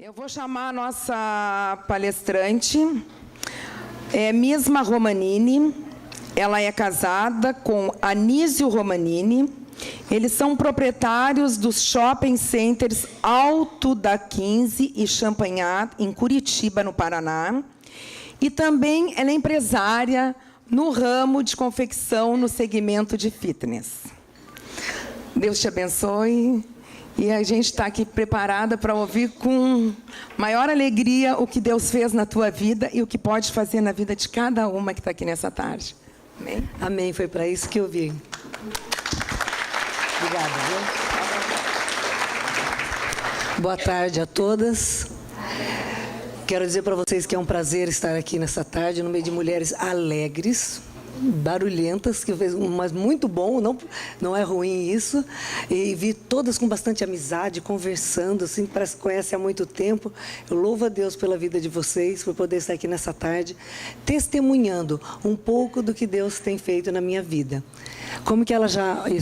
Eu vou chamar a nossa palestrante, Misma Romanini. Ela é casada com Anísio Romanini. Eles são proprietários dos shopping centers Alto da 15 e Champanhar, em Curitiba, no Paraná. E também ela é empresária no ramo de confecção no segmento de fitness. Deus te abençoe. E a gente está aqui preparada para ouvir com maior alegria o que Deus fez na tua vida e o que pode fazer na vida de cada uma que está aqui nessa tarde. Amém? Amém, foi para isso que eu vim. Obrigada, viu? Boa tarde a todas. Quero dizer para vocês que é um prazer estar aqui nessa tarde, no meio de mulheres alegres, barulhentas, mas muito bom, não é ruim isso, e vi todas com bastante amizade, conversando, assim, parece que conhecem há muito tempo. Eu louvo a Deus pela vida de vocês, por poder estar aqui nessa tarde, testemunhando um pouco do que Deus tem feito na minha vida.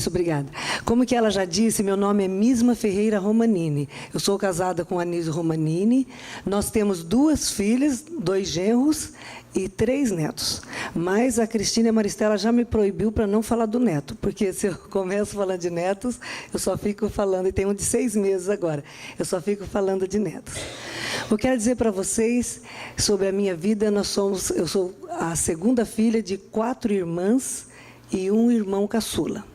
Obrigada. Como que ela já disse, meu nome é Misma Ferreira Romanini. Eu sou casada com Anísio Romanini. Nós temos 2 filhas, 2 genros e 3 netos. Mas a Cristina e a Maristela já me proibiu para não falar do neto, porque se eu começo falando de netos, eu só fico falando, e tem um de 6 meses agora, eu só fico falando de netos. Eu quero dizer para vocês sobre a minha vida, eu sou a segunda filha de 4 irmãs e um irmão caçula.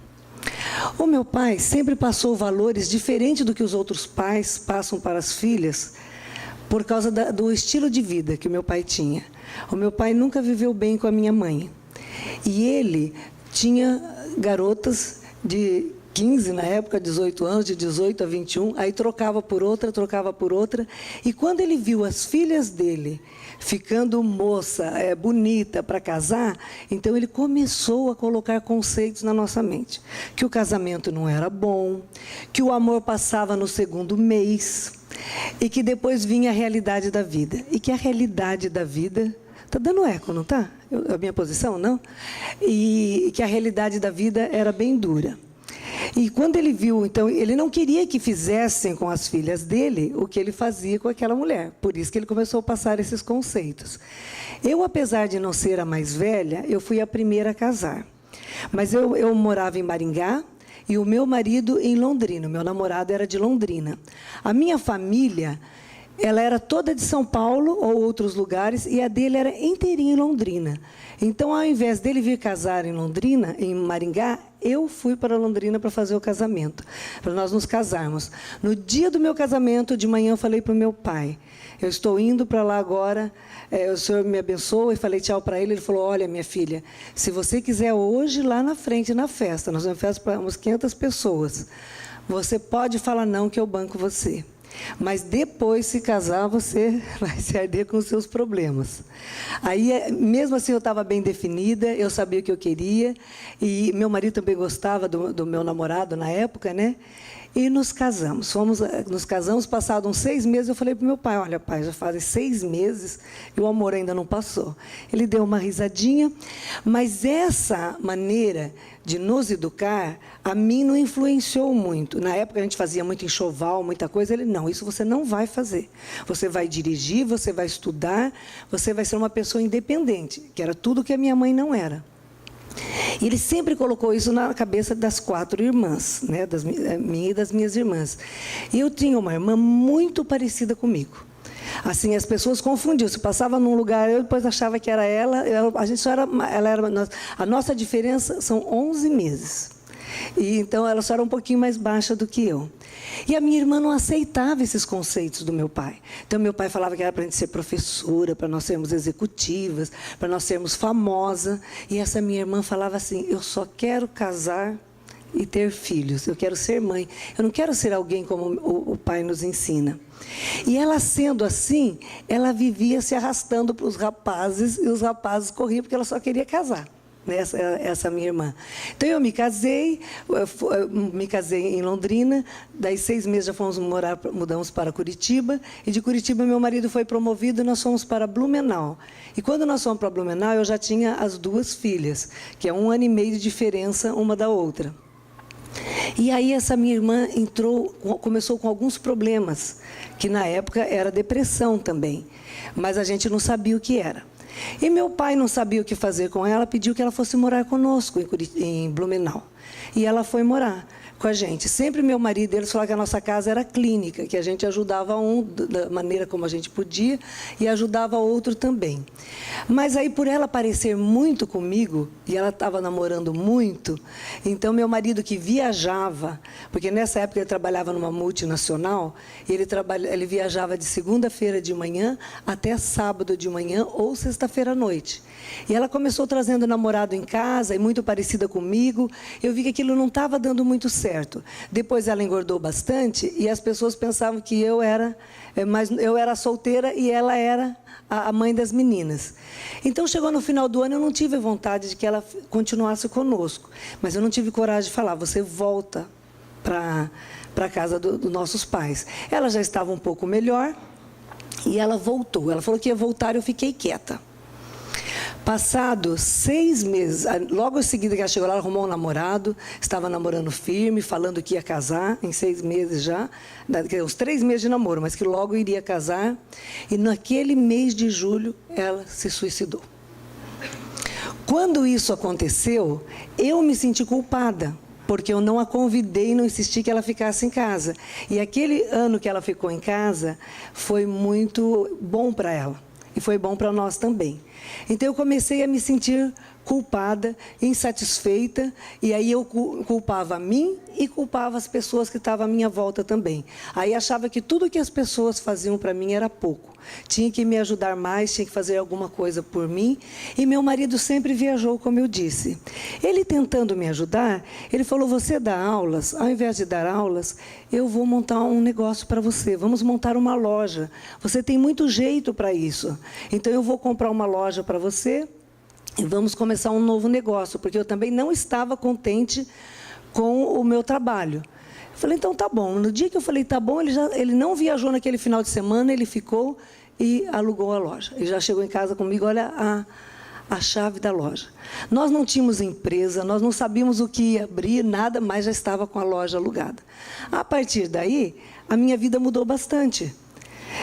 O meu pai sempre passou valores diferentes do que os outros pais passam para as filhas, por causa do estilo de vida que o meu pai tinha. O meu pai nunca viveu bem com a minha mãe. E ele tinha garotas de 15 na época, 18 anos, de 18 a 21, aí trocava por outra. E quando ele viu as filhas dele ficando moça, bonita para casar, então ele começou a colocar conceitos na nossa mente. Que o casamento não era bom, que o amor passava no segundo mês, e que depois vinha a realidade da vida. E que a realidade da vida... Está dando eco, não está? A minha posição, não? E que a realidade da vida era bem dura. E quando ele viu, então, ele não queria que fizessem com as filhas dele o que ele fazia com aquela mulher. Por isso que ele começou a passar esses conceitos. Eu, apesar de não ser a mais velha, eu fui a primeira a casar. Mas eu morava em Maringá e o meu marido em Londrina. O meu namorado era de Londrina. A minha família... ela era toda de São Paulo ou outros lugares, e a dele era inteirinha em Londrina. Então, ao invés dele vir casar em Londrina, em Maringá, eu fui para Londrina para fazer o casamento, para nós nos casarmos. No dia do meu casamento, de manhã, eu falei para o meu pai, eu estou indo para lá agora, o senhor me abençoa, e falei tchau para ele. Ele falou, olha, minha filha, se você quiser hoje, lá na frente, na festa, nós vamos festa para umas 500 pessoas, você pode falar não, que eu banco você. Mas depois, se casar, você vai se arder com os seus problemas. Aí, mesmo assim, eu estava bem definida, eu sabia o que eu queria, e meu marido também gostava do meu namorado na época, né? E nos casamos. Nos casamos, passados uns 6 meses, eu falei para o meu pai, olha, pai, já fazem 6 meses e o amor ainda não passou. Ele deu uma risadinha, mas essa maneira de nos educar, a mim não influenciou muito. Na época, a gente fazia muito enxoval, muita coisa. Ele, não, isso você não vai fazer. Você vai dirigir, você vai estudar, você vai ser uma pessoa independente, que era tudo que a minha mãe não era. E ele sempre colocou isso na cabeça das 4 irmãs, né, minha e das minhas irmãs. E eu tinha uma irmã muito parecida comigo. Assim, as pessoas confundiam. Se passava num lugar, eu depois achava que era ela. A gente só era, a nossa diferença são 11 meses. E então ela só era um pouquinho mais baixa do que eu. E a minha irmã não aceitava esses conceitos do meu pai. Então meu pai falava que era para a gente ser professora, para nós sermos executivas, para nós sermos famosas. E essa minha irmã falava assim, eu só quero casar e ter filhos, eu quero ser mãe, eu não quero ser alguém como o pai nos ensina. E ela, sendo assim, ela vivia se arrastando para os rapazes, e os rapazes corriam porque ela só queria casar. Essa minha irmã. Então, eu me casei em Londrina, daí 6 meses já mudamos para Curitiba, e de Curitiba meu marido foi promovido e nós fomos para Blumenau. E quando nós fomos para Blumenau, eu já tinha as 2 filhas, que é 1 ano e meio de diferença uma da outra. E aí essa minha irmã começou com alguns problemas, que na época era depressão também, mas a gente não sabia o que era. E meu pai não sabia o que fazer com ela, pediu que ela fosse morar conosco em Blumenau. E ela foi morar com a gente. Sempre meu marido, eles falavam que a nossa casa era clínica, que a gente ajudava um da maneira como a gente podia e ajudava outro também. Mas aí, por ela parecer muito comigo, e ela estava namorando muito, então meu marido que viajava, porque nessa época ele trabalhava numa multinacional, ele viajava de segunda-feira de manhã até sábado de manhã ou sexta-feira à noite. E ela começou trazendo namorado em casa, e muito parecida comigo. Eu vi que aquilo não estava dando muito certo. Depois ela engordou bastante e as pessoas pensavam que eu era solteira e ela era a mãe das meninas. Então, chegou no final do ano, eu não tive vontade de que ela continuasse conosco. Mas eu não tive coragem de falar, você volta para a casa dos nossos pais. Ela já estava um pouco melhor e ela voltou. Ela falou que ia voltar e eu fiquei quieta. Passados 6 meses, logo em seguida que ela chegou lá, ela arrumou um namorado, estava namorando firme, falando que ia casar, em 6 meses já, uns 3 meses de namoro, mas que logo iria casar. E naquele mês de julho, ela se suicidou. Quando isso aconteceu, eu me senti culpada, porque eu não a convidei e não insisti que ela ficasse em casa. E aquele ano que ela ficou em casa, foi muito bom para ela. E foi bom para nós também. Então, eu comecei a me sentir culpada, insatisfeita, e aí eu culpava a mim e culpava as pessoas que estavam à minha volta também. Aí achava que tudo que as pessoas faziam para mim era pouco. Tinha que me ajudar mais, tinha que fazer alguma coisa por mim. E meu marido sempre viajou, como eu disse. Ele tentando me ajudar, ele falou, você dá aulas? Ao invés de dar aulas, eu vou montar um negócio para você. Vamos montar uma loja. Você tem muito jeito para isso. Então, eu vou comprar uma loja para você e vamos começar um novo negócio, porque eu também não estava contente com o meu trabalho. Eu falei, então tá bom. No dia que eu falei, tá bom, ele não viajou naquele final de semana, ele ficou e alugou a loja. Ele já chegou em casa comigo, olha a chave da loja. Nós não tínhamos empresa, nós não sabíamos o que ia abrir, nada, mas já estava com a loja alugada. A partir daí, a minha vida mudou bastante.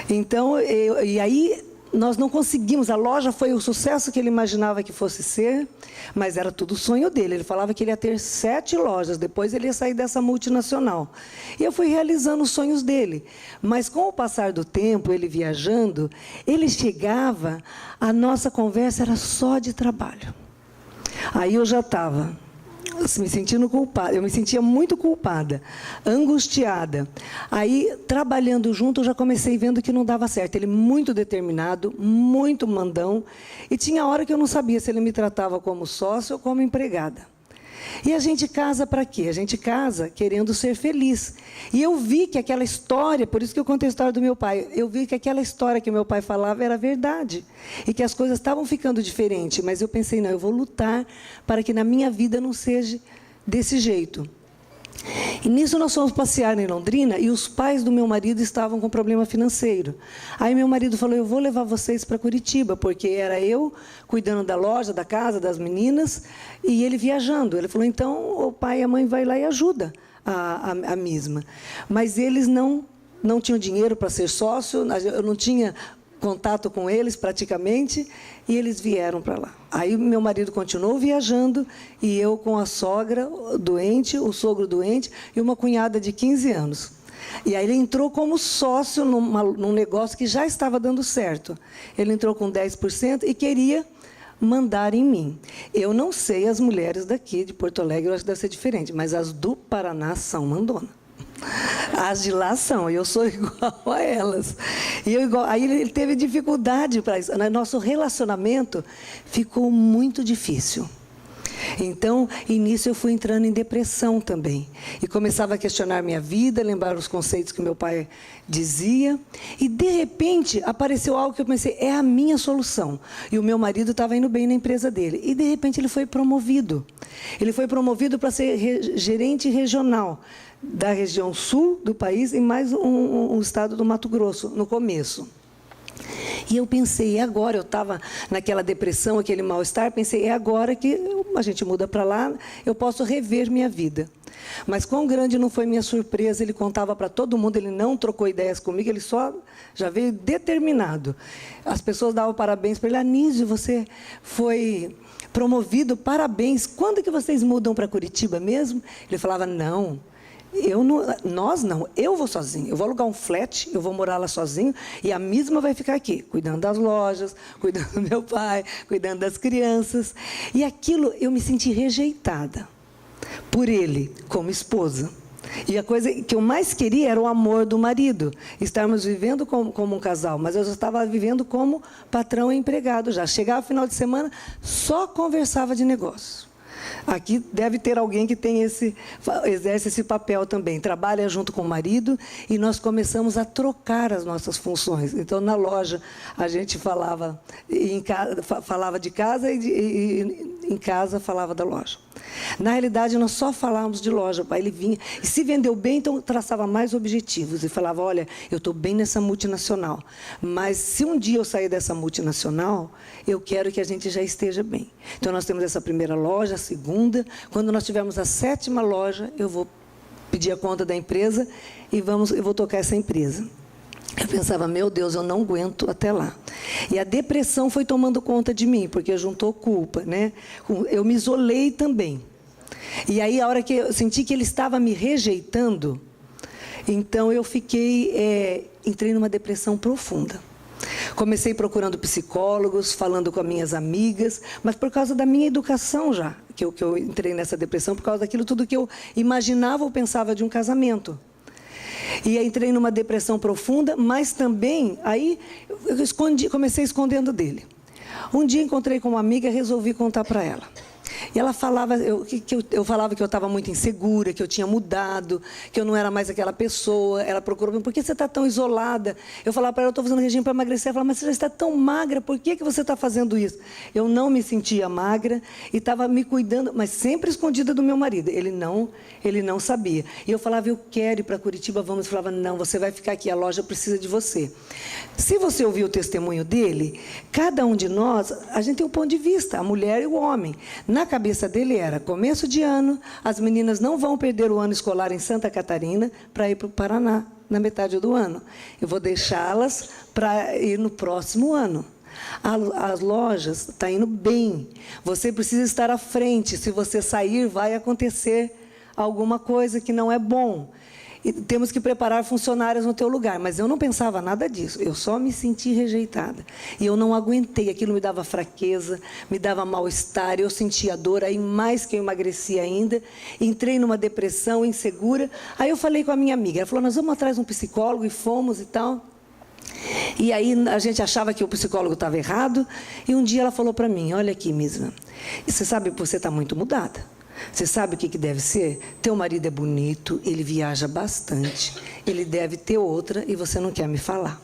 Então, e aí nós não conseguimos, a loja foi o sucesso que ele imaginava que fosse ser, mas era tudo sonho dele. Ele falava que ele ia ter 7 lojas, depois ele ia sair dessa multinacional. E eu fui realizando os sonhos dele. Mas com o passar do tempo, ele viajando, ele chegava, a nossa conversa era só de trabalho. Aí eu já estava me sentindo culpada, eu me sentia muito culpada, angustiada. Aí, trabalhando junto, eu já comecei vendo que não dava certo. Ele muito determinado, muito mandão, e tinha hora que eu não sabia se ele me tratava como sócio ou como empregada. E a gente casa para quê? A gente casa querendo ser feliz. E eu vi que aquela história, por isso que eu contei a história do meu pai, eu vi que aquela história que meu pai falava era verdade. E que as coisas estavam ficando diferentes. Mas eu pensei, não, eu vou lutar para que na minha vida não seja desse jeito. E nisso nós fomos passear em Londrina e os pais do meu marido estavam com problema financeiro. Aí meu marido falou, eu vou levar vocês para Curitiba, porque era eu cuidando da loja, da casa, das meninas, e ele viajando. Ele falou, então o pai e a mãe vai lá e ajuda a mesma. Mas eles não tinham dinheiro para ser sócio, eu não tinha contato com eles praticamente, e eles vieram para lá. Aí meu marido continuou viajando e eu com a sogra doente, o sogro doente e uma cunhada de 15 anos. E aí ele entrou como sócio num negócio que já estava dando certo. Ele entrou com 10% e queria mandar em mim. Eu não sei as mulheres daqui de Porto Alegre, eu acho que deve ser diferente, mas as do Paraná são mandona. As de lá são, eu sou igual a elas. Aí ele teve dificuldade para isso. Nosso relacionamento ficou muito difícil. Então, início eu fui entrando em depressão também. E começava a questionar minha vida, lembrar os conceitos que meu pai dizia. E, de repente, apareceu algo que eu pensei, é a minha solução. E o meu marido estava indo bem na empresa dele. E, de repente, ele foi promovido. Ele foi promovido para ser gerente regional da região sul do país e mais um estado do Mato Grosso, no começo. E eu pensei, é agora? Eu estava naquela depressão, aquele mal-estar, pensei, é agora que a gente muda para lá, eu posso rever minha vida. Mas quão grande não foi minha surpresa, ele contava para todo mundo, ele não trocou ideias comigo, ele só já veio determinado. As pessoas davam parabéns para ele. Anísio, você foi promovido, parabéns. Quando que vocês mudam para Curitiba mesmo? Ele falava, não, nós não, eu vou sozinho, eu vou alugar um flat, eu vou morar lá sozinho, e a mesma vai ficar aqui, cuidando das lojas, cuidando do meu pai, cuidando das crianças. E aquilo, eu me senti rejeitada por ele, como esposa. E a coisa que eu mais queria era o amor do marido, estarmos vivendo como um casal, mas eu já estava vivendo como patrão e empregado já. Chegava no final de semana, só conversava de negócio. Aqui deve ter alguém que exerce esse papel também, trabalha junto com o marido, e nós começamos a trocar as nossas funções. Então, na loja, a gente falava de casa e em casa falava da loja. Na realidade, nós só falávamos de loja. Ele vinha, e se vendeu bem, então traçava mais objetivos e falava, olha, eu estou bem nessa multinacional, mas se um dia eu sair dessa multinacional, eu quero que a gente já esteja bem. Então, nós temos essa primeira loja, a segunda. Quando nós tivermos a 7ª loja, eu vou pedir a conta da empresa e eu vou tocar essa empresa. Eu pensava, meu Deus, eu não aguento até lá. E a depressão foi tomando conta de mim, porque juntou culpa, né? Eu me isolei também. E aí, a hora que eu senti que ele estava me rejeitando, então eu entrei numa depressão profunda. Comecei procurando psicólogos, falando com as minhas amigas, mas por causa da minha educação já, que eu entrei nessa depressão, por causa daquilo tudo que eu imaginava ou pensava de um casamento. E entrei numa depressão profunda, mas também, aí, comecei escondendo dele. Um dia encontrei com uma amiga e resolvi contar para ela. E ela falava, eu falava que eu estava muito insegura, que eu tinha mudado, que eu não era mais aquela pessoa. Ela procurou, por que você está tão isolada? Eu falava para ela, eu estou fazendo regime para emagrecer. Ela falava, mas você já está tão magra, por que você está fazendo isso? Eu não me sentia magra e estava me cuidando, mas sempre escondida do meu marido. Ele não sabia. E eu falava, eu quero ir para Curitiba, vamos. Ele falava, não, você vai ficar aqui, a loja precisa de você. Se você ouvir o testemunho dele, cada um de nós, a gente tem um ponto de vista, a mulher e o homem. Na cabeça dele era, começo de ano, as meninas não vão perder o ano escolar em Santa Catarina para ir para o Paraná, na metade do ano. Eu vou deixá-las para ir no próximo ano. As lojas estão indo bem. Você precisa estar à frente. Se você sair, vai acontecer alguma coisa que não é bom. E temos que preparar funcionários no teu lugar. Mas eu não pensava nada disso. Eu só me senti rejeitada. E eu não aguentei. Aquilo me dava fraqueza, me dava mal-estar. Eu sentia dor. Aí, mais que eu emagreci ainda. Entrei numa depressão, insegura. Aí eu falei com a minha amiga. Ela falou, nós vamos atrás de um psicólogo. E fomos e tal. E aí a gente achava que o psicólogo estava errado. E um dia ela falou para mim, olha aqui, Misma. Você sabe que você está muito mudada. Você sabe o que deve ser? Teu marido é bonito, ele viaja bastante, ele deve ter outra e você não quer me falar.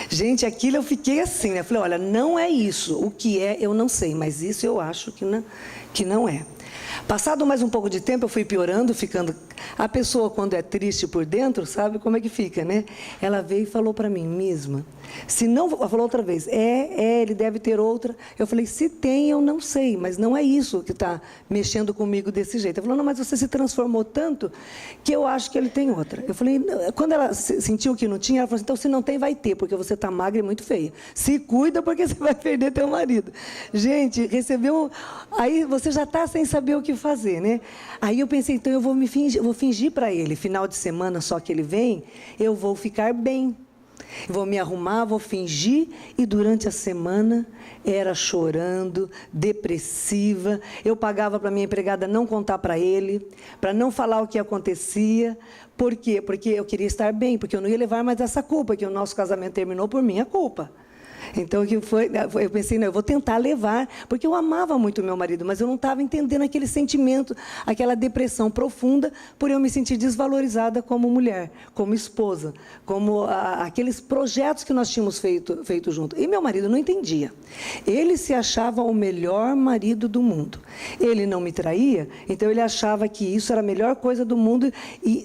Gente, aquilo eu fiquei assim, né? Eu falei, olha, não é isso. O que é, eu não sei, mas isso eu acho que não é. Passado mais um pouco de tempo, eu fui piorando, ficando... A pessoa, quando é triste por dentro, sabe como é que fica, né? Ela veio e falou para mim, Misma, se não... Ela falou outra vez, ele deve ter outra. Eu falei, se tem, eu não sei, mas não é isso que está mexendo comigo desse jeito. Ela falou, não, mas você se transformou tanto que eu acho que ele tem outra. Eu falei, quando ela sentiu que não tinha, ela falou assim, então se não tem, vai ter, porque você está magra e muito feia. Se cuida, porque você vai perder teu marido. Gente, recebeu... Aí você já está sem saber o que fazer, né? Aí eu pensei, então eu vou fingir para ele, final de semana só que ele vem, eu vou ficar bem. Vou me arrumar, vou fingir, e durante a semana era chorando, depressiva. Eu pagava para minha empregada não contar para ele, para não falar o que acontecia. Por quê? Porque eu queria estar bem, porque eu não ia levar mais essa culpa, que o nosso casamento terminou por minha culpa. Então, eu pensei, não, eu vou tentar levar, porque eu amava muito o meu marido, mas eu não estava entendendo aquele sentimento, aquela depressão profunda, por eu me sentir desvalorizada como mulher, como esposa, como aqueles projetos que nós tínhamos feito junto. E meu marido não entendia. Ele se achava o melhor marido do mundo. Ele não me traía, então ele achava que isso era a melhor coisa do mundo,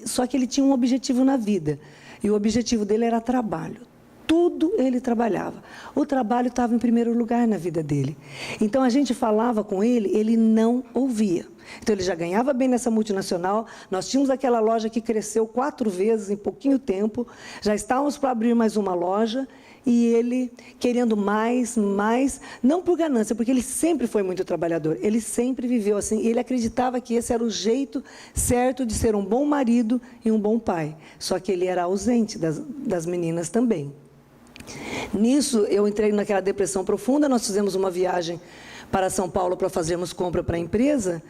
só que ele tinha um objetivo na vida, e o objetivo dele era trabalho. tudo ele trabalhava. O trabalho estava em primeiro lugar na vida dele. Então, a gente falava com ele, ele não ouvia. Então, ele já ganhava bem nessa multinacional. Nós tínhamos aquela loja que cresceu 4 vezes em pouquinho tempo. Já estávamos para abrir mais uma loja. E ele querendo mais, não por ganância, porque ele sempre foi muito trabalhador. Ele sempre viveu assim. Ele acreditava que esse era o jeito certo de ser um bom marido e um bom pai. Só que ele era ausente das meninas também. Nisso, eu entrei naquela depressão profunda. Nós fizemos uma viagem para São Paulo para fazermos compra para a empresa.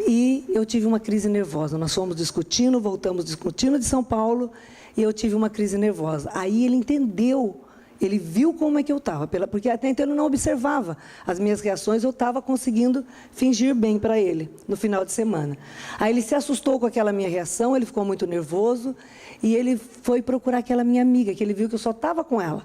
E eu tive uma crise nervosa. Nós fomos discutindo, voltamos discutindo de São Paulo. E eu tive uma crise nervosa. Aí ele entendeu. Ele viu como é que eu estava, porque até então ele não observava as minhas reações, eu estava conseguindo fingir bem para ele, no final de semana. Aí ele se assustou com aquela minha reação, ele ficou muito nervoso, e ele foi procurar aquela minha amiga, que ele viu que eu só estava com ela.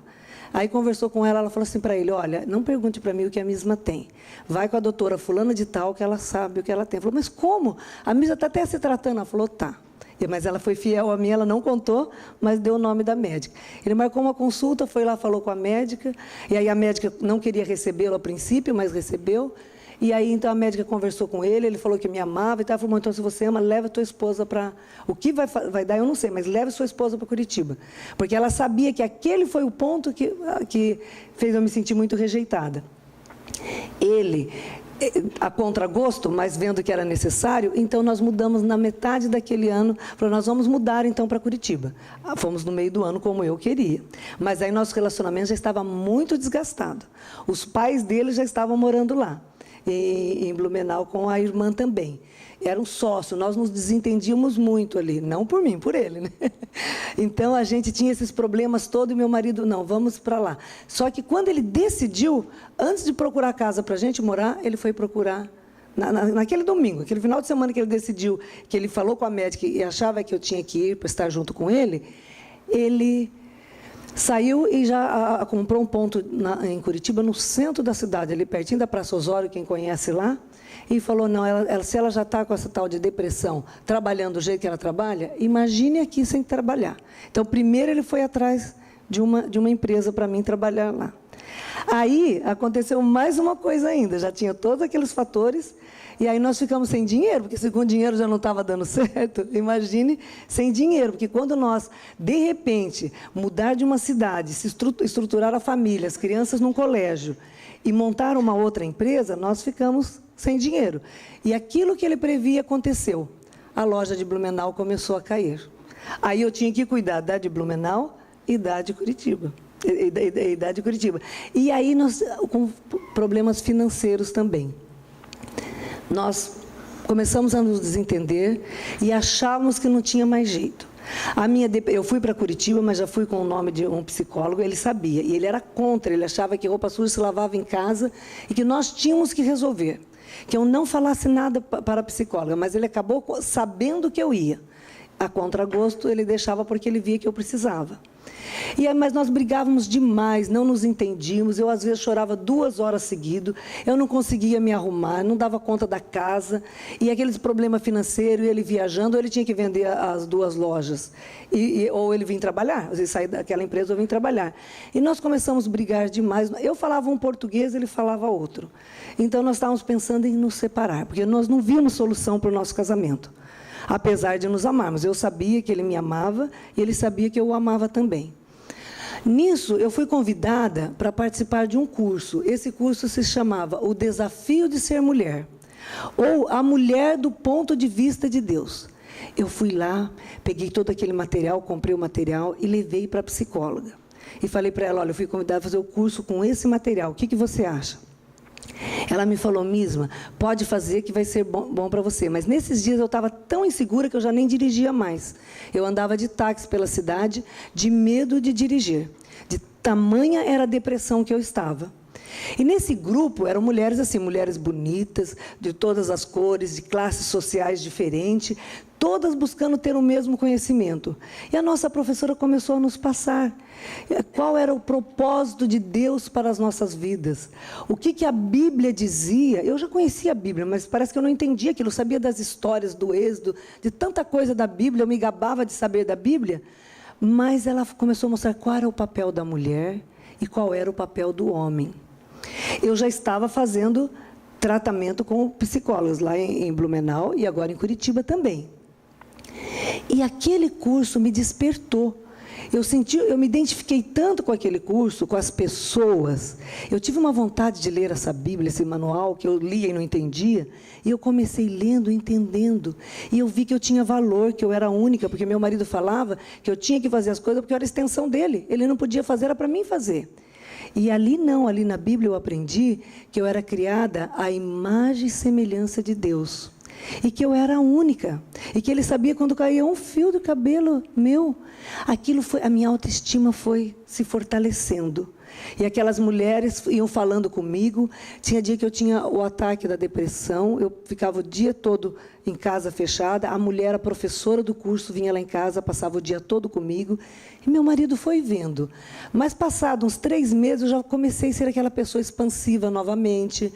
Aí conversou com ela, ela falou assim para ele, olha, não pergunte para mim o que a Misma tem. Vai com a doutora fulana de tal, que ela sabe o que ela tem. Ele falou, mas como? A Misma está até se tratando. Ela falou, tá. Mas ela foi fiel a mim, ela não contou, mas deu o nome da médica. Ele marcou uma consulta, foi lá, falou com a médica, e aí a médica não queria recebê-lo a princípio, mas recebeu. E aí, então, a médica conversou com ele falou que me amava e tal. Falou, então, se você ama, leva a tua esposa para... O que vai dar, eu não sei, mas leve sua esposa para Curitiba. Porque ela sabia que aquele foi o ponto que fez eu me sentir muito rejeitada. Ele... a contragosto, mas vendo que era necessário, então nós mudamos na metade daquele ano, falou, nós vamos mudar então para Curitiba. Fomos no meio do ano como eu queria. Mas aí nosso relacionamento já estava muito desgastado. Os pais dele já estavam morando lá, em Blumenau, com a irmã também. Era um sócio, nós nos desentendíamos muito ali, não por mim, por ele, né? Então, a gente tinha esses problemas todos e meu marido, não, vamos para lá. Só que quando ele decidiu, antes de procurar casa para a gente morar, ele foi procurar, naquele domingo, aquele final de semana que ele decidiu, que ele falou com a médica e achava que eu tinha que ir para estar junto com ele saiu e já comprou um ponto em Curitiba, no centro da cidade, ali pertinho da Praça Osório, quem conhece lá, e falou, não, se ela já está com essa tal de depressão, trabalhando do jeito que ela trabalha, imagine aqui sem trabalhar. Então, primeiro ele foi atrás de uma empresa para mim trabalhar lá. Aí, aconteceu mais uma coisa ainda, já tinha todos aqueles fatores, e aí nós ficamos sem dinheiro, porque se com dinheiro já não estava dando certo, imagine sem dinheiro, porque quando nós, de repente, mudar de uma cidade, se estruturar a família, as crianças num colégio, e montar uma outra empresa, nós ficamos sem dinheiro. E aquilo que ele previa aconteceu. A loja de Blumenau começou a cair. Aí eu tinha que cuidar da de Blumenau e da de Curitiba. E aí nós, com problemas financeiros também. Nós começamos a nos desentender e achávamos que não tinha mais jeito. Eu fui para Curitiba, mas já fui com o nome de um psicólogo, ele sabia, e ele era contra, ele achava que roupa suja se lavava em casa e que nós tínhamos que resolver. Que eu não falasse nada para a psicóloga, mas ele acabou sabendo que eu ia. A contragosto, ele deixava porque ele via que eu precisava. Mas nós brigávamos demais, não nos entendíamos. Eu, às vezes, chorava 2 horas seguidas. Eu não conseguia me arrumar, não dava conta da casa. E aqueles problemas financeiros, ele viajando, ou ele tinha que vender as 2 lojas. Ou ele vinha trabalhar, ele saía daquela empresa ou vinha trabalhar. E nós começamos a brigar demais. Eu falava um português, ele falava outro. Então, nós estávamos pensando em nos separar, porque nós não víamos solução para o nosso casamento. Apesar de nos amarmos. Eu sabia que ele me amava e ele sabia que eu o amava também. Nisso, eu fui convidada para participar de um curso. Esse curso se chamava O Desafio de Ser Mulher, ou A Mulher do Ponto de Vista de Deus. Eu fui lá, peguei todo aquele material, comprei o material e levei para a psicóloga. E falei para ela, olha, eu fui convidada a fazer o curso com esse material, o que você acha? Ela me falou, Misma, pode fazer que vai ser bom para você. Mas nesses dias eu estava tão insegura que eu já nem dirigia mais. Eu andava de táxi pela cidade, de medo de dirigir. De tamanha era a depressão que eu estava. E nesse grupo eram mulheres assim, mulheres bonitas, de todas as cores, de classes sociais diferentes, todas buscando ter o mesmo conhecimento. E a nossa professora começou a nos passar qual era o propósito de Deus para as nossas vidas. O que a Bíblia dizia. Eu já conhecia a Bíblia, mas parece que eu não entendia aquilo. Eu sabia das histórias do Êxodo, de tanta coisa da Bíblia, eu me gabava de saber da Bíblia, mas ela começou a mostrar qual era o papel da mulher e qual era o papel do homem. Eu já estava fazendo tratamento com psicólogos lá em Blumenau e agora em Curitiba também. E aquele curso me despertou. Eu me identifiquei tanto com aquele curso, com as pessoas. Eu tive uma vontade de ler essa Bíblia, esse manual, que eu lia e não entendia. E eu comecei lendo, entendendo. E eu vi que eu tinha valor, que eu era única, porque meu marido falava que eu tinha que fazer as coisas porque eu era a extensão dele. Ele não podia fazer, era para mim fazer. E ali não, ali na Bíblia eu aprendi que eu era criada à imagem e semelhança de Deus. E que eu era a única. E que ele sabia quando caía um fio do cabelo meu. Aquilo foi, a minha autoestima foi se fortalecendo. E aquelas mulheres iam falando comigo. Tinha dia que eu tinha o ataque da depressão. Eu ficava o dia todo em casa fechada. A mulher, a professora do curso, vinha lá em casa, passava o dia todo comigo. E meu marido foi vendo. Mas, passados uns 3 meses, eu já comecei a ser aquela pessoa expansiva novamente,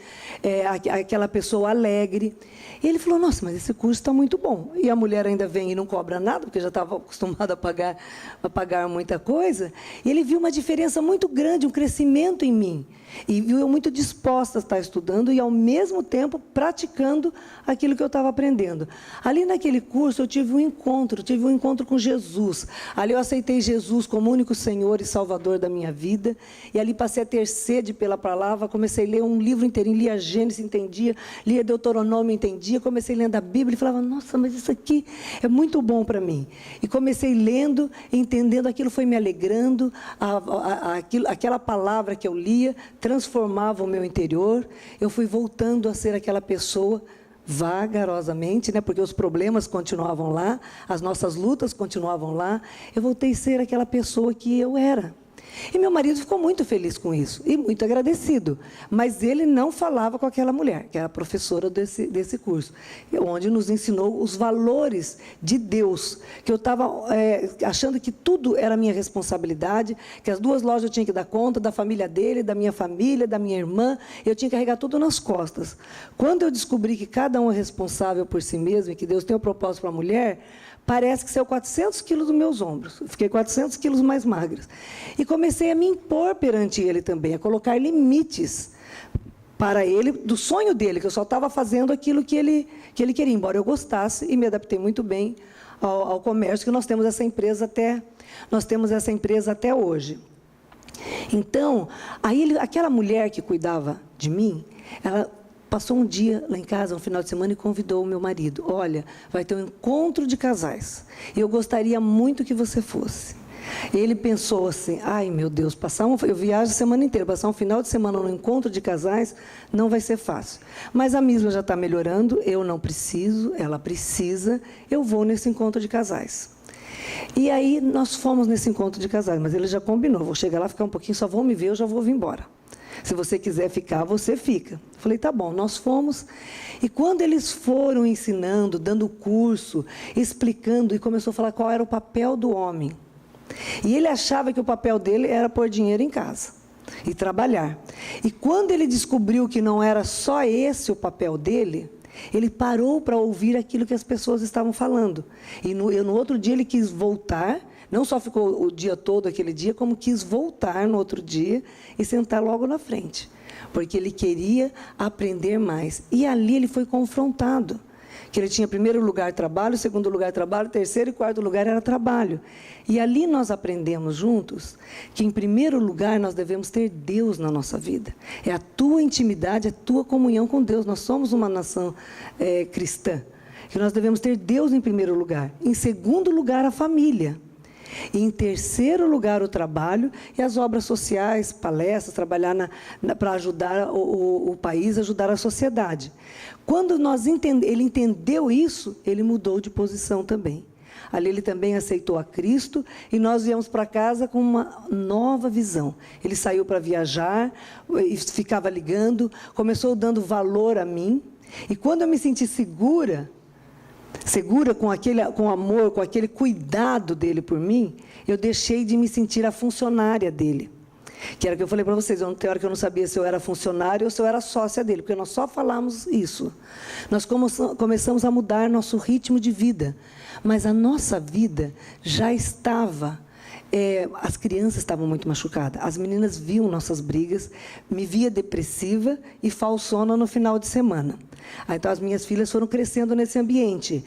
aquela pessoa alegre. E ele falou, nossa, mas esse curso está muito bom. E a mulher ainda vem e não cobra nada, porque já estava acostumada a pagar muita coisa. E ele viu uma diferença muito grande, um crescimento em mim. E viu eu muito disposta a estar estudando e, ao mesmo tempo, praticando aquilo que eu estava aprendendo. Ali naquele curso, eu tive um encontro com Jesus. Ali eu aceitei Jesus como único Senhor e Salvador da minha vida. E ali passei a ter sede pela palavra, comecei a ler um livro inteirinho, lia Gênesis, entendia, lia Deuteronômio, entendia, comecei lendo a Bíblia e falava, nossa, mas isso aqui é muito bom para mim. E comecei lendo, entendendo, aquilo foi me alegrando, aquela palavra que eu lia transformava o meu interior, eu fui voltando a ser aquela pessoa vagarosamente, né, porque os problemas continuavam lá, as nossas lutas continuavam lá, eu voltei a ser aquela pessoa que eu era. E meu marido ficou muito feliz com isso, e muito agradecido. Mas ele não falava com aquela mulher, que era a professora desse curso, onde nos ensinou os valores de Deus, que eu estava achando que tudo era minha responsabilidade, que as 2 lojas eu tinha que dar conta, da família dele, da minha irmã, eu tinha que carregar tudo nas costas. Quando eu descobri que cada um é responsável por si mesmo, e que Deus tem um propósito para a mulher, parece que saiu 400 quilos dos meus ombros. Fiquei 400 quilos mais magras. E comecei a me impor perante ele também, a colocar limites para ele, do sonho dele, que eu só estava fazendo aquilo que ele queria, embora eu gostasse, e me adaptei muito bem ao comércio, que nós temos essa empresa até hoje. Então, aí aquela mulher que cuidava de mim, ela passou um dia lá em casa, um final de semana, e convidou o meu marido. Olha, vai ter um encontro de casais. E eu gostaria muito que você fosse. Ele pensou assim, ai meu Deus, eu viajo a semana inteira, passar um final de semana no encontro de casais não vai ser fácil. Mas a Misla já está melhorando, eu não preciso, ela precisa, eu vou nesse encontro de casais. E aí nós fomos nesse encontro de casais, mas ele já combinou, vou chegar lá, ficar um pouquinho, só vão me ver, eu já vou vir embora. Se você quiser ficar, você fica. Eu falei, tá bom, nós fomos. E quando eles foram ensinando, dando curso, explicando, e começou a falar qual era o papel do homem. E ele achava que o papel dele era pôr dinheiro em casa e trabalhar. E quando ele descobriu que não era só esse o papel dele, ele parou para ouvir aquilo que as pessoas estavam falando. E no outro dia ele quis voltar. Não só ficou o dia todo aquele dia, como quis voltar no outro dia e sentar logo na frente. Porque ele queria aprender mais. E ali ele foi confrontado. Que ele tinha, primeiro lugar, trabalho, segundo lugar, trabalho, terceiro e quarto lugar era trabalho. E ali nós aprendemos juntos que, em primeiro lugar, nós devemos ter Deus na nossa vida. É a tua intimidade, a tua comunhão com Deus. Nós somos uma nação cristã. Que nós devemos ter Deus em primeiro lugar. Em segundo lugar, a família. E, em terceiro lugar, o trabalho e as obras sociais, palestras, trabalhar para ajudar o país, ajudar a sociedade. Quando ele entendeu isso, ele mudou de posição também. Ali ele também aceitou a Cristo e nós viemos para casa com uma nova visão. Ele saiu para viajar, e ficava ligando, começou dando valor a mim. E quando eu me senti segura com amor, com aquele cuidado dele por mim, eu deixei de me sentir a funcionária dele. Que era o que eu falei para vocês, tem hora que eu não sabia se eu era funcionária ou se eu era sócia dele, porque nós só falamos isso. Nós começamos a mudar nosso ritmo de vida, mas a nossa vida já estava as crianças estavam muito machucadas. As meninas viam nossas brigas, me via depressiva e falsona no final de semana. Então, as minhas filhas foram crescendo nesse ambiente.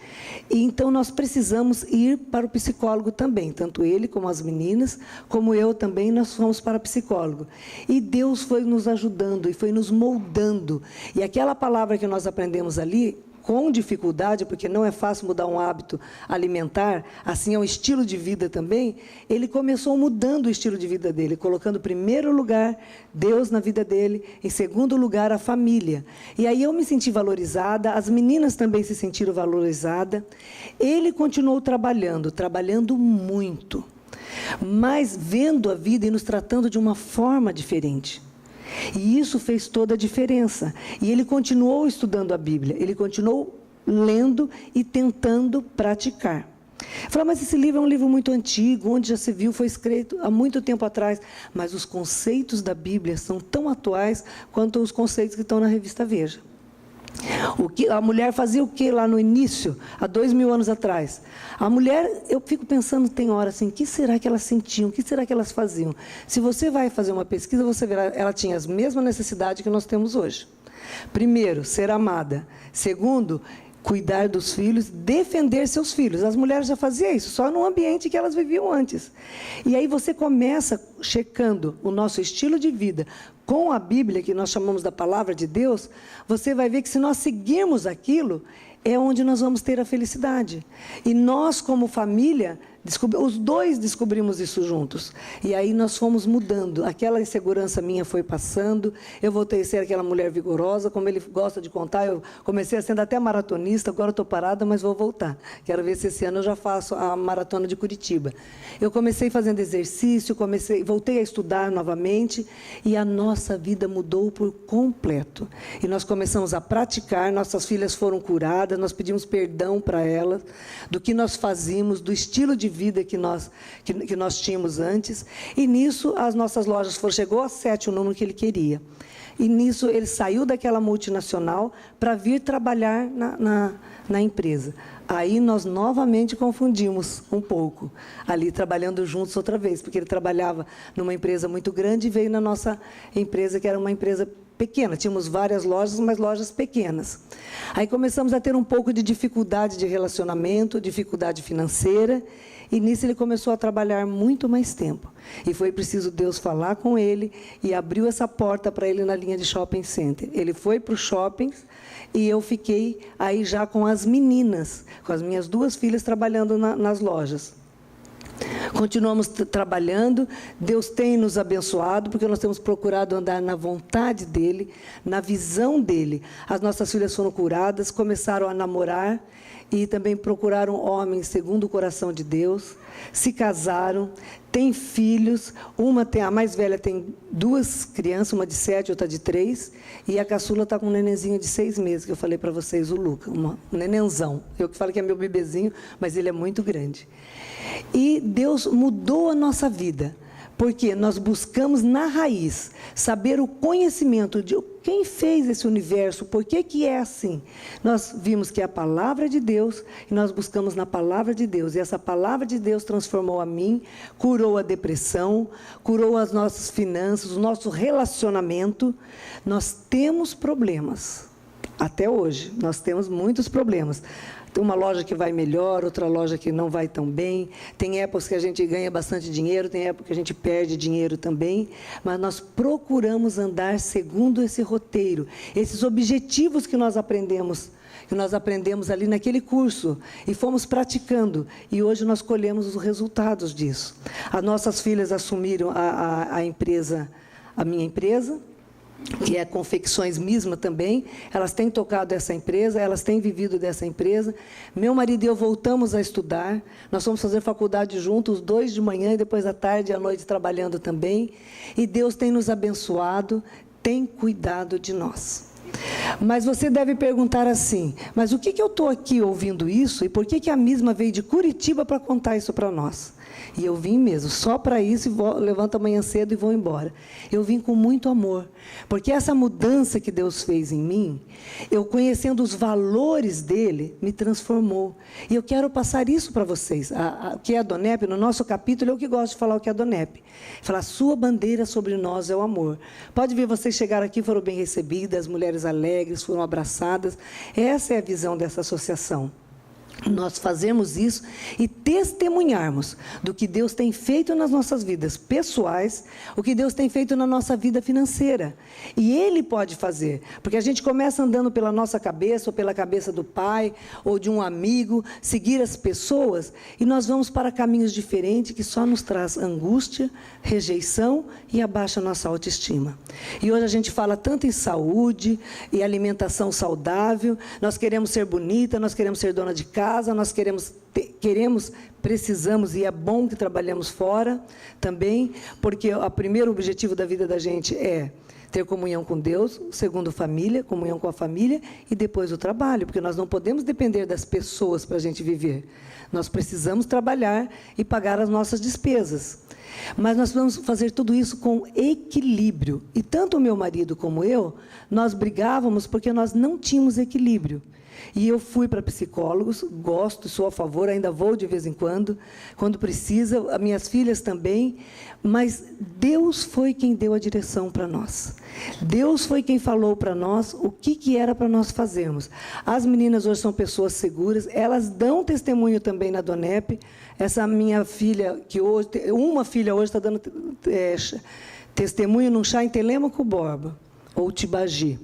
E, então, nós precisamos ir para o psicólogo também. Tanto ele, como as meninas, como eu também, nós fomos para o psicólogo. E Deus foi nos ajudando e foi nos moldando. E aquela palavra que nós aprendemos ali, com dificuldade, porque não é fácil mudar um hábito alimentar, assim é um estilo de vida também, ele começou mudando o estilo de vida dele, colocando em primeiro lugar Deus na vida dele, em segundo lugar a família. E aí eu me senti valorizada, as meninas também se sentiram valorizadas. Ele continuou trabalhando muito, mas vendo a vida e nos tratando de uma forma diferente. E isso fez toda a diferença. E ele continuou estudando a Bíblia, ele continuou lendo e tentando praticar. Falei, mas esse livro é um livro muito antigo, onde já se viu, foi escrito há muito tempo atrás. Mas os conceitos da Bíblia são tão atuais quanto os conceitos que estão na revista Veja. A mulher fazia o que lá no início, há 2000 anos atrás? A mulher, eu fico pensando, tem hora assim, o que será que elas sentiam, o que será que elas faziam? Se você vai fazer uma pesquisa, você verá, ela tinha as mesmas necessidades que nós temos hoje. Primeiro, ser amada. Segundo, cuidar dos filhos, defender seus filhos. As mulheres já faziam isso, só no ambiente que elas viviam antes. E aí você começa checando o nosso estilo de vida com a Bíblia, que nós chamamos da Palavra de Deus, você vai ver que se nós seguirmos aquilo, é onde nós vamos ter a felicidade. E nós, como família, os dois descobrimos isso juntos. E aí nós fomos mudando. Aquela insegurança minha foi passando. Eu voltei a ser aquela mulher vigorosa, como ele gosta de contar. Eu comecei sendo até maratonista, agora estou parada, mas vou voltar. Quero ver se esse ano eu já faço a maratona de Curitiba. Eu comecei fazendo exercício, voltei a estudar novamente, e a nossa vida mudou por completo. E nós começamos a praticar, nossas filhas foram curadas, nós pedimos perdão para elas, do que nós fazíamos, do estilo de vida que nós tínhamos antes. E nisso as nossas lojas chegou a 7 o número que ele queria. E nisso ele saiu daquela multinacional para vir trabalhar na empresa. Aí nós novamente confundimos um pouco, ali trabalhando juntos outra vez, porque ele trabalhava numa empresa muito grande e veio na nossa empresa, que era uma empresa pequena. Tínhamos várias lojas, mas lojas pequenas. Aí começamos a ter um pouco de dificuldade de relacionamento, dificuldade financeira, e nisso ele começou a trabalhar muito mais tempo. E foi preciso Deus falar com ele e abriu essa porta para ele na linha de shopping center. Ele foi para os shoppings e eu fiquei aí já com as meninas, com as minhas 2 filhas trabalhando nas lojas. Continuamos trabalhando, Deus tem nos abençoado, porque nós temos procurado andar na vontade dEle, na visão dEle. As nossas filhas foram curadas, começaram a namorar e também procuraram homens segundo o coração de Deus, se casaram, têm filhos, a mais velha tem 2 crianças, uma de 7, outra de 3, e a caçula está com um nenenzinho de 6 meses, que eu falei para vocês, o Luca, um nenenzão. Eu que falo que é meu bebezinho, mas ele é muito grande. E Deus mudou a nossa vida, porque nós buscamos na raiz saber o conhecimento de quem fez esse universo, por que é assim. Nós vimos que é a palavra de Deus, e nós buscamos na palavra de Deus, e essa palavra de Deus transformou a mim, curou a depressão, curou as nossas finanças, o nosso relacionamento. Nós temos problemas, até hoje, nós temos muitos problemas. Tem uma loja que vai melhor, outra loja que não vai tão bem. Tem épocas que a gente ganha bastante dinheiro, tem épocas que a gente perde dinheiro também. Mas nós procuramos andar segundo esse roteiro, esses objetivos que nós aprendemos ali naquele curso, e fomos praticando. E hoje nós colhemos os resultados disso. As nossas filhas assumiram a empresa, a minha empresa, que é Confecções Misma também. Elas têm tocado essa empresa, elas têm vivido dessa empresa. Meu marido e eu voltamos a estudar, nós fomos fazer faculdade juntos, os 2 de manhã e depois à tarde e à noite trabalhando também. E Deus tem nos abençoado, tem cuidado de nós. Mas você deve perguntar assim, mas o que eu estou aqui ouvindo isso e por que a Misma veio de Curitiba para contar isso para nós? E eu vim mesmo, só para isso, levanto amanhã cedo e vou embora. Eu vim com muito amor, porque essa mudança que Deus fez em mim, eu conhecendo os valores dele, me transformou. E eu quero passar isso para vocês. O que é a Donep, no nosso capítulo, eu que gosto de falar o que é a Donep. Falar, sua bandeira sobre nós é o amor. Pode ver, vocês chegaram aqui, foram bem recebidas, as mulheres alegres, foram abraçadas. Essa é a visão dessa associação. Nós fazemos isso e testemunharmos do que Deus tem feito nas nossas vidas pessoais, o que Deus tem feito na nossa vida financeira. E Ele pode fazer, porque a gente começa andando pela nossa cabeça, ou pela cabeça do pai, ou de um amigo, seguir as pessoas, e nós vamos para caminhos diferentes que só nos traz angústia, rejeição e abaixa a nossa autoestima. E hoje a gente fala tanto em saúde e alimentação saudável, nós queremos ser bonita, nós queremos ser dona de casa, nós precisamos, e é bom que trabalhemos fora também, porque o primeiro objetivo da vida da gente é ter comunhão com Deus, segundo família, comunhão com a família, e depois o trabalho, porque nós não podemos depender das pessoas para a gente viver. Nós precisamos trabalhar e pagar as nossas despesas. Mas nós vamos fazer tudo isso com equilíbrio. E tanto o meu marido como eu, nós brigávamos porque nós não tínhamos equilíbrio. E eu fui para psicólogos, gosto, sou a favor, ainda vou de vez em quando precisa, as minhas filhas também, mas Deus foi quem deu a direção para nós. Deus foi quem falou para nós o que era para nós fazermos. As meninas hoje são pessoas seguras, elas dão testemunho também na Donep. Essa minha filha, uma filha hoje está dando testemunho num chá em Telêmaco Borba, ou Tibagi.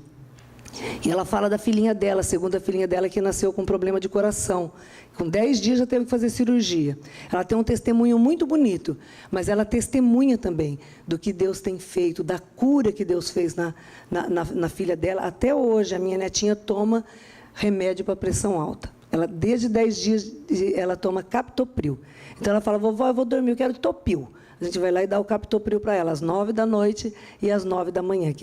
E ela fala da filhinha dela, a segunda filhinha dela, que nasceu com problema de coração. Com 10 dias já teve que fazer cirurgia. Ela tem um testemunho muito bonito, mas ela testemunha também do que Deus tem feito, da cura que Deus fez na filha dela. Até hoje, a minha netinha toma remédio para pressão alta. Ela, desde 10 dias, ela toma Captopril. Então, ela fala, vovó, eu vou dormir, eu quero Topil. A gente vai lá e dá o Captopril para ela, às 9 da noite e às 9 da manhã.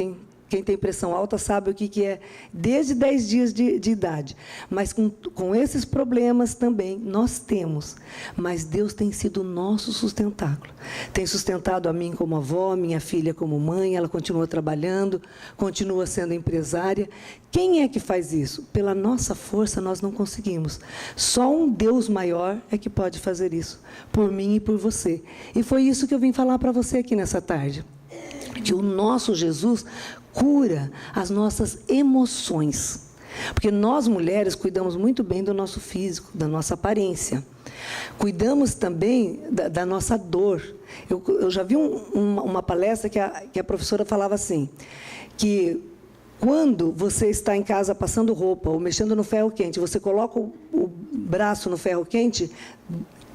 Quem tem pressão alta sabe o que é, desde 10 dias de idade. Mas com esses problemas também nós temos. Mas Deus tem sido o nosso sustentáculo. Tem sustentado a mim como avó, minha filha como mãe, ela continua trabalhando, continua sendo empresária. Quem é que faz isso? Pela nossa força nós não conseguimos. Só um Deus maior é que pode fazer isso, por mim e por você. E foi isso que eu vim falar para você aqui nessa tarde. Que o nosso Jesus cura as nossas emoções. Porque nós, mulheres, cuidamos muito bem do nosso físico, da nossa aparência. Cuidamos também da nossa dor. Eu já vi uma palestra que a professora falava assim, que quando você está em casa passando roupa ou mexendo no ferro quente, você coloca o braço no ferro quente,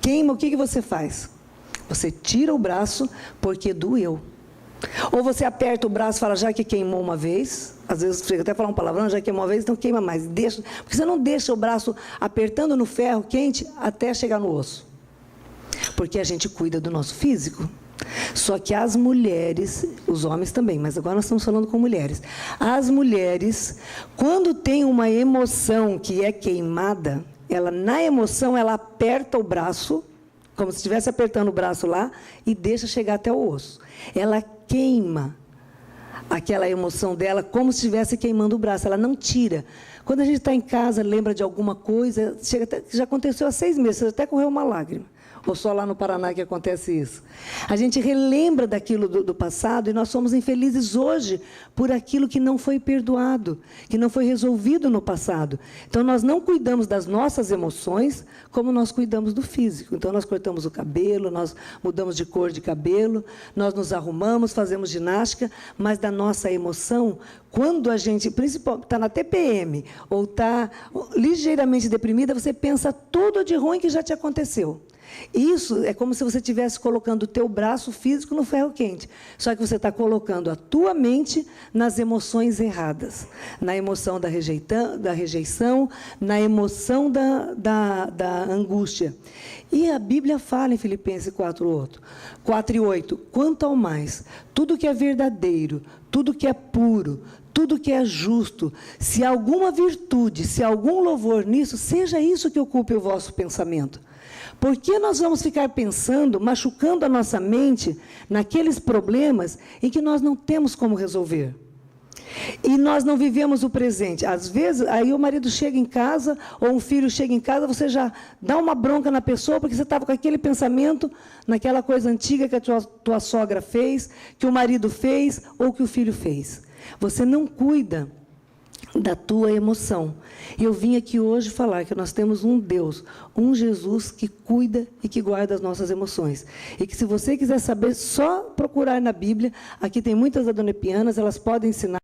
queima, o que você faz? Você tira o braço porque doeu. Ou você aperta o braço e fala, já que queimou uma vez, às vezes chega até a falar um palavrão, já queimou uma vez, então queima mais. Porque você não deixa o braço apertando no ferro quente até chegar no osso. Porque a gente cuida do nosso físico. Só que as mulheres, os homens também, mas agora nós estamos falando com mulheres. As mulheres, quando tem uma emoção que é queimada, na emoção ela aperta o braço, como se estivesse apertando o braço lá, e deixa chegar até o osso. Ela queima aquela emoção dela como se estivesse queimando o braço, ela não tira. Quando a gente está em casa, lembra de alguma coisa, já aconteceu há 6 meses, você até correu uma lágrima. Ou só lá no Paraná que acontece isso. A gente relembra daquilo do passado e nós somos infelizes hoje por aquilo que não foi perdoado, que não foi resolvido no passado. Então, nós não cuidamos das nossas emoções como nós cuidamos do físico. Então, nós cortamos o cabelo, nós mudamos de cor de cabelo, nós nos arrumamos, fazemos ginástica, mas da nossa emoção, quando a gente, principalmente, está na TPM ou está ligeiramente deprimida, você pensa tudo de ruim que já te aconteceu. Isso é como se você estivesse colocando o teu braço físico no ferro quente. Só que você está colocando a tua mente nas emoções erradas. Na emoção da rejeição, na emoção da angústia. E a Bíblia fala em Filipenses 4:8, quanto ao mais, tudo que é verdadeiro, tudo que é puro, tudo que é justo, se há alguma virtude, se há algum louvor nisso, seja isso que ocupe o vosso pensamento. Por que nós vamos ficar pensando, machucando a nossa mente naqueles problemas em que nós não temos como resolver? E nós não vivemos o presente. Às vezes, aí o marido chega em casa, ou um filho chega em casa, você já dá uma bronca na pessoa, porque você estava com aquele pensamento, naquela coisa antiga que a tua sogra fez, que o marido fez, ou que o filho fez. Você não cuida da tua emoção. E eu vim aqui hoje falar que nós temos um Deus, um Jesus que cuida e que guarda as nossas emoções. E que se você quiser saber, só procurar na Bíblia, aqui tem muitas adonepianas, elas podem ensinar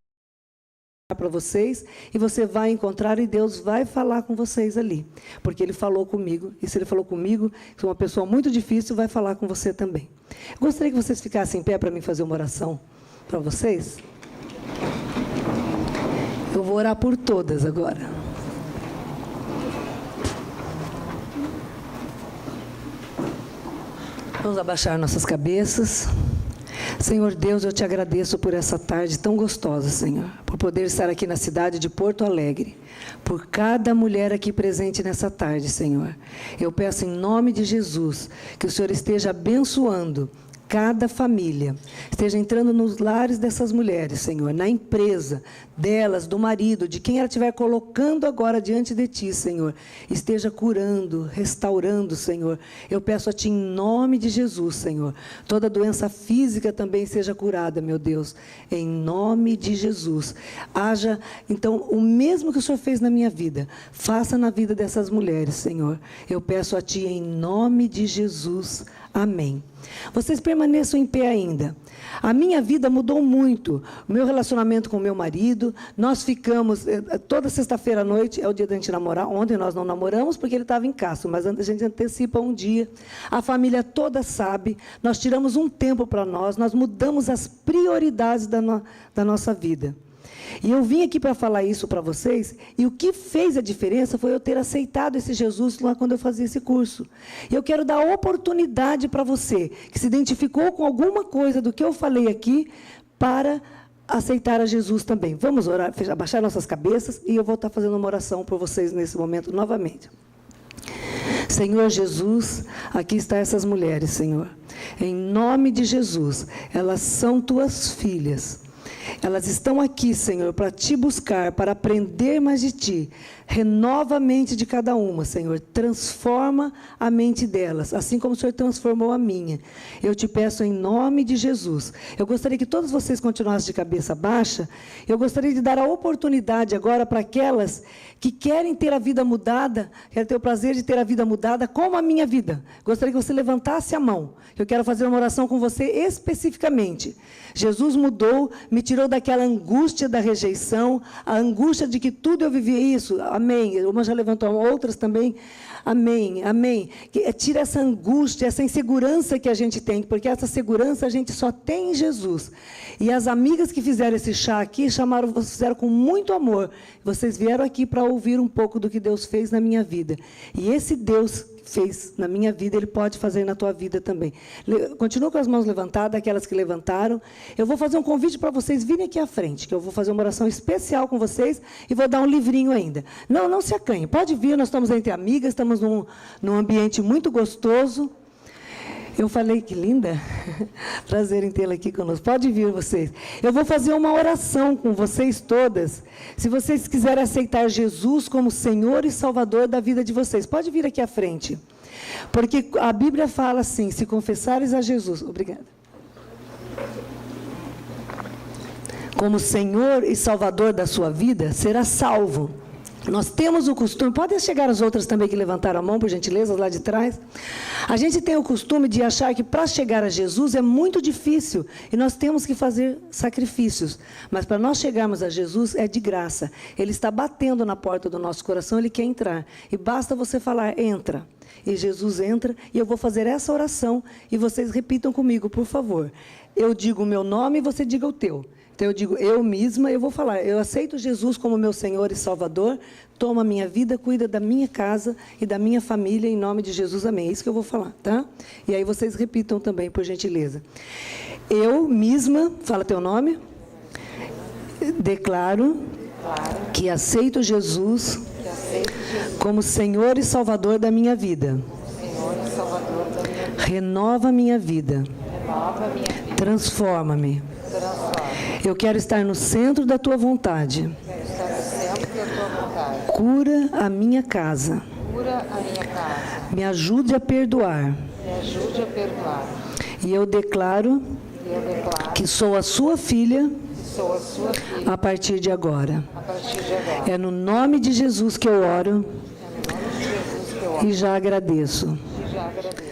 para vocês, e você vai encontrar e Deus vai falar com vocês ali, porque Ele falou comigo, e se Ele falou comigo, sou uma pessoa muito difícil, vai falar com você também. Eu gostaria que vocês ficassem em pé para mim fazer uma oração para vocês. Eu vou orar por todas agora. Vamos abaixar nossas cabeças. Senhor Deus, eu te agradeço por essa tarde tão gostosa, Senhor, por poder estar aqui na cidade de Porto Alegre, por cada mulher aqui presente nessa tarde, Senhor. Eu peço em nome de Jesus que o Senhor esteja abençoando cada família, esteja entrando nos lares dessas mulheres, Senhor, na empresa delas, do marido, de quem ela estiver colocando agora diante de Ti, Senhor, esteja curando, restaurando, Senhor. Eu peço a Ti em nome de Jesus, Senhor, toda doença física também seja curada, meu Deus, em nome de Jesus. Haja, então, o mesmo que o Senhor fez na minha vida, faça na vida dessas mulheres, Senhor. Eu peço a Ti em nome de Jesus. Amém. Vocês permaneçam em pé ainda. A minha vida mudou muito. O meu relacionamento com o meu marido, nós ficamos, toda sexta-feira à noite, é o dia da gente namorar. Ontem nós não namoramos porque ele estava em casa, mas a gente antecipa um dia. A família toda sabe, nós tiramos um tempo para nós mudamos as prioridades da nossa vida. E eu vim aqui para falar isso para vocês, e o que fez a diferença foi eu ter aceitado esse Jesus lá quando eu fazia esse curso. E eu quero dar oportunidade para você, que se identificou com alguma coisa do que eu falei aqui, para aceitar a Jesus também. Vamos orar, abaixar nossas cabeças, e eu vou estar fazendo uma oração por vocês nesse momento novamente. Senhor Jesus, aqui estão essas mulheres, Senhor. Em nome de Jesus, elas são tuas filhas. Elas estão aqui, Senhor, para Te buscar, para aprender mais de Ti. Renova a mente de cada uma, Senhor. Transforma a mente delas, assim como o Senhor transformou a minha. Eu Te peço em nome de Jesus. Eu gostaria que todos vocês continuassem de cabeça baixa. Eu gostaria de dar a oportunidade agora para aquelas que querem ter a vida mudada, querem ter o prazer de ter a vida mudada, como a minha vida. Gostaria que você levantasse a mão. Eu quero fazer uma oração com você especificamente. Jesus mudou, me tirou daquela angústia da rejeição, a angústia de que tudo eu vivia isso. Amém. Uma já levantou, outras também. Amém, amém. Tira essa angústia, essa insegurança que a gente tem, porque essa segurança a gente só tem em Jesus. E as amigas que fizeram esse chá aqui, fizeram com muito amor. Vocês vieram aqui para ouvir um pouco do que Deus fez na minha vida. E esse Deus fez na minha vida, Ele pode fazer na tua vida também. Continua com as mãos levantadas, aquelas que levantaram. Eu vou fazer um convite para vocês virem aqui à frente, que eu vou fazer uma oração especial com vocês e vou dar um livrinho ainda. Não se acanhe, pode vir, nós estamos entre amigas, estamos num ambiente muito gostoso. Eu falei, que linda. Prazer em tê-la aqui conosco. Pode vir vocês. Eu vou fazer uma oração com vocês todas. Se vocês quiserem aceitar Jesus como Senhor e Salvador da vida de vocês, pode vir aqui à frente. Porque a Bíblia fala assim, se confessares a Jesus... Obrigada. Como Senhor e Salvador da sua vida, será salvo. Nós temos o costume, podem chegar as outras também que levantaram a mão, por gentileza, lá de trás. A gente tem o costume de achar que para chegar a Jesus é muito difícil e nós temos que fazer sacrifícios. Mas para nós chegarmos a Jesus é de graça. Ele está batendo na porta do nosso coração, Ele quer entrar. E basta você falar, entra. E Jesus entra e eu vou fazer essa oração e vocês repitam comigo, por favor. Eu digo o meu nome e você diga o teu. Então, eu digo, eu mesma, eu vou falar, eu aceito Jesus como meu Senhor e Salvador, toma a minha vida, cuida da minha casa e da minha família, em nome de Jesus, amém. É isso que eu vou falar, tá? E aí vocês repitam também, por gentileza. Eu mesma, fala teu nome, declaro que aceito Jesus como Senhor e Salvador da minha vida. Renova minha vida. Renova minha vida. Transforma-me. Transforma. Eu quero estar no centro da tua vontade. Quero estar no centro da tua vontade. Cura a minha casa. Cura a minha casa. Me ajude a perdoar. Me ajude a perdoar. E eu declaro E eu declaro que sou a sua filha que sou a sua filha a partir de agora. a partir de agora. É no nome de Jesus que eu oro É no nome de Jesus que eu oro e já agradeço. e já agradeço.